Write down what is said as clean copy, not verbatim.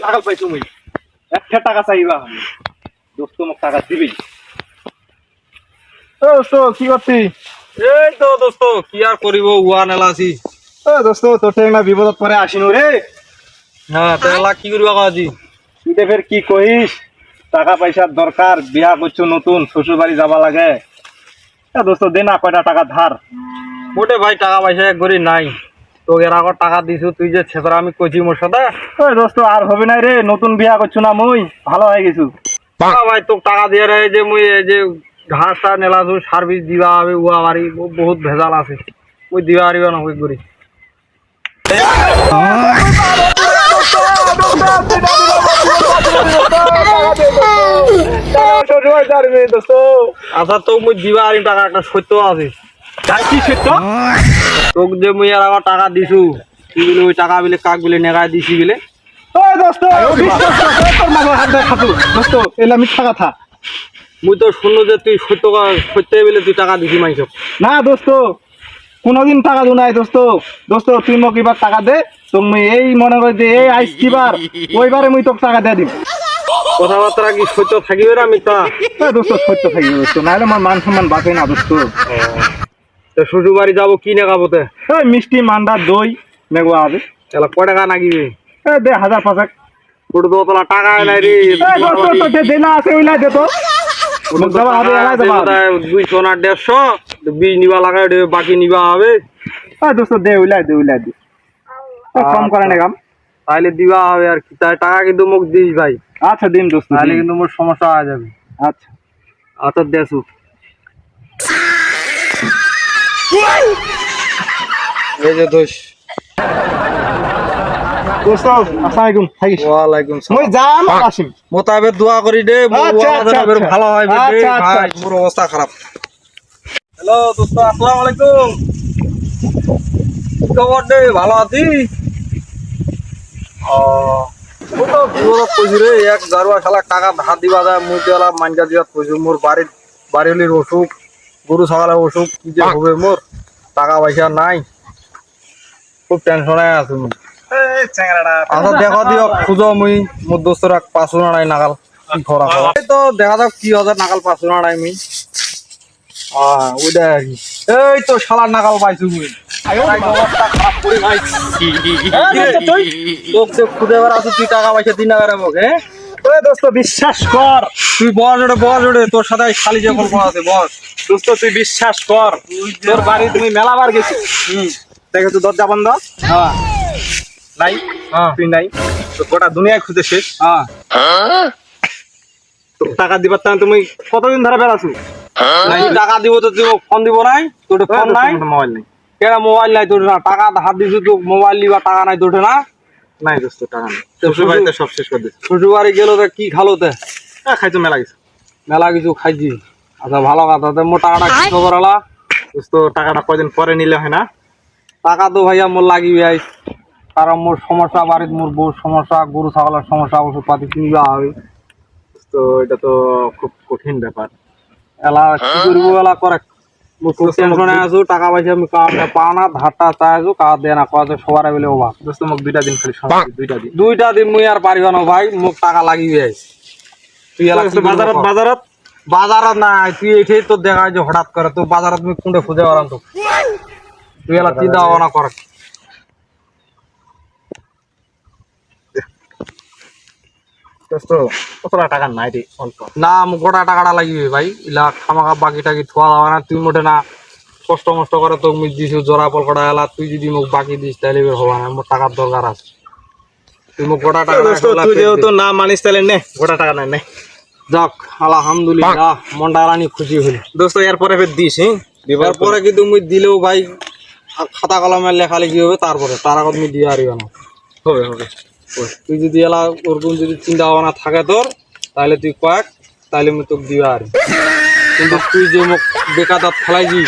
পাগল পাইছো মুই একটা টাকা চাইবা দোস্ত মোক টাকা দিবি ও দোস্ত কি করছি এই তো দোস্ত কি আর করিব উয়া নেলাছি ও দোস্ত তোর থেকে না বিপদত পরে আসিনু রে হ্যাঁ তেলা কি করিবা কাজি তুই ফের কি কইস টাকা পয়সার দরকার বিয়া করছো নতুন শ্বশুর বাড়ি যাবা লাগে দোস্ত দে না কয়টা টাকা ধার মোটে ভাই টাকা পয়সা এক গরি নাই তোকে এর আগর টাকা দিছু তুই যে ছেতরা আমি কইছি মোর সাথে ওই দোস্ত আর হবে না রে নতুন বিয়া করছো না মুই ভালো হয়ে গেছু ভাই তোকে টাকা দিয়ে রে যে মুই এই যে ঘাসটা নেলাছু সার্ভিস দিবা হবে উয়া বাড়ি বহুত ভেজাল আছে মুই দিবা পারিবা না কই করি আচ্ছা তো মুই দিবা পারিম টাকা একটা সত্য আছে কি সত্য তোকে যে মুই আর আবার টাকা দিছু তুই বলে ওই টাকা বিলে কাক বিলে নেগায় দিছি বিলে ওই দোস্ত বিশ্বাস কর তোর মাথায় হাত দিয়ে খাতু দোস্ত এলা মিথ্যা কথা মুই তো শুনলো যে তুই সত্য বলে তুই টাকা দিছি মাইছ না দোস্ত কোনদিন টাকা দু নাই দোস্ত দোস্ত তুই মোক এবার টাকা দে তুমি এই মনে করি যে এই আইস কিবার ওইবারে মুই তোকে টাকা দিয়ে দিম কথাবার্তা কি সত্য থাকিবে না মিথ্যা দোস্ত সত্য থাকি দোস্ত নাহলে আমার মান সম্মান বাঁচে না দোস্ত তো শ্বশুর বাড়ি যাবো কি নেগাবোতে এই মিষ্টি মান্ডা দই নেগো হবে তাহলে ক টাকা নাগিবে দে 1000 ওটা তো তোলা টাকা নাই রে দোস্ত তো দে না আছে ওইলা দে তো যাওয়া হবে এলাই যাওয়া 200 না 150 বীজ নিবা লাগাই বাকি নিবা হবে দোস্ত দে ওইলা দে কম করে না কাম তাহলে দিবা হবে আর কি তাই টাকা কিন্তু মোক দিস ভাই আচ্ছা দিন দোস্ত তাহলে কিন্তু মোর সমস্যা হয়ে যাবে আচ্ছা আচ্ছা দেসু এই যে দোষ দোস্ত আসসালামু আলাইকুম থাকিস ওয়ালাইকুম মুই যাম আসিম মোতাবেক দোয়া করি দে আচ্ছা, আচ্ছা, আচ্ছা। ভালো হয় আচ্ছা, আচ্ছা। ভাই মোর অবস্থা খারাপ হ্যালো দোস্ত আসসালামু আলাইকুম খবর দে ভালো আছি ও তো বিপদ কইছি রে এক দারুয়া শালা টাকা ধার দিবা যায় মুই তো এলা মাইন্ডা দিবা কইছি মোর বাড়ির অসুখ গরু ছাগলের অসুখ কি যে হবে মোর টাকা পয়সা নাই খুব টেনশনে আছি মুই এই চেংড়াটা আচ্ছা দেখা দিও খুঁজো মুই মোর দোস্তরা 500 নাই নাগাল কি খরা খরা এই তো দেখা যাক কি হাজার নাগাল 500 নাই মুই ওইটা আর কি এই তো শালার নাগাল পাইছু মুই অবস্থা খারাপ করি ভাই তোকে খুঁজে বেড়া আছো তুই টাকা পয়সা দিন না বেড়াবো হ্যাঁ ওই দোস্ত বিশ্বাস কর তুই বস ওটা তোর সাথে খালি যে গল্প আছে বস দোস্ত তুই বিশ্বাস কর তোর বাড়ি তুমি মেলাবার গেছি দেখে তো দরজা বন্ধ হ্যাঁ নাই হ্যাঁ তুই নাই তো গোটা দুনিয়ায় খুঁজে শেষ হ্যাঁ তো টাকা দিবার টাইম তুমি কতদিন ধরে বেড়াছো নাই টাকা দিব তো তুই ফোন দিব নাই তোর ফোন নাই মোবাইল নেই কেনা মোবাইল নাই তোর না টাকা হাত দিছু তো মোবাইল লিবা টাকা নাই তোর না নাই দোস্ত টাকা নেই শ্বশুর বাড়িতে সব শেষ করে দিচ্ছে শ্বশুর বাড়ি গেলো তো কি খালো তে খাইছো মেলা গেছে মেলা কিছু খাইছি আচ্ছা ভালো কথা তো মোর টাকাটা কি খবর হলা দোস্ত টাকাটা কয়দিন পরে নিলে হয় না টাকা তো ভাইয়া মোর লাগিবে আইস কারণ মোর সমস্যা বাড়িতে মোর বউর সমস্যা গরু ছাগলের সমস্যা ওষুধপাতি কিনবা হবে তো এটা তো খুব কঠিন ব্যাপার এলা কি করবো এলা করে মোর খুব টেনশনে আছো টাকা পয়সা আমি কাউকে পাও না ধারটা চাই আছো কাজ দেয় না কাজ সবার বেলে অভাব দোস্ত মোক 2টা দিন খালি সময় দে, 2টা দিন 2টা দিন মুই আর পারিবা না ভাই মোক টাকা লাগিবে আইস তুই এলা কি বাজারত করবো? বাজারত বাজারত নাই তুই এটাই তো দেখা যে হঠাৎ করে তো বাজারত তুমি কোনটা খুঁজে পারাম তো তুই এলা চিন্তা ভাবনা কর দোস্ত কতটা টাকা নাই রে অল্প না মোক গোটা টাকাটা লাগিবে ভাই ইলা খামাখা বাকি টাকি থোয়া যাবে না তুই মোটে না কষ্ট মষ্ট করে তোকে মুই দিছু জোড়া পলকটা এলা তুই যদি মোক বাকি দিস তাহলে বের হবা না মোর টাকার দরকার আছে তুই মোক গোটা টাকা দোস্ত তুই যেহেতু না মানিস তাহলে নে গোটা টাকা নাই নে যাক আলহামদুলিল্লাহ মনটা রানি খুশি হইল দোস্ত এরপরে ফের দিস হ্যাঁ এরপরে কিন্তু মুই দিলেও ভাই খাতা কলমে লেখালেখি হবে তারপরে তার আগত মুই দিয়ে আরিবা না হবে হবে তুই যদি এলা ওরকম যদি চিন্তা ভাবনা থাকে তোর তাহলে তুই কয়েক তাহলে আমি তোকে দিবা আর কিন্তু তুই যে মোক বেকার ফেলাইছিস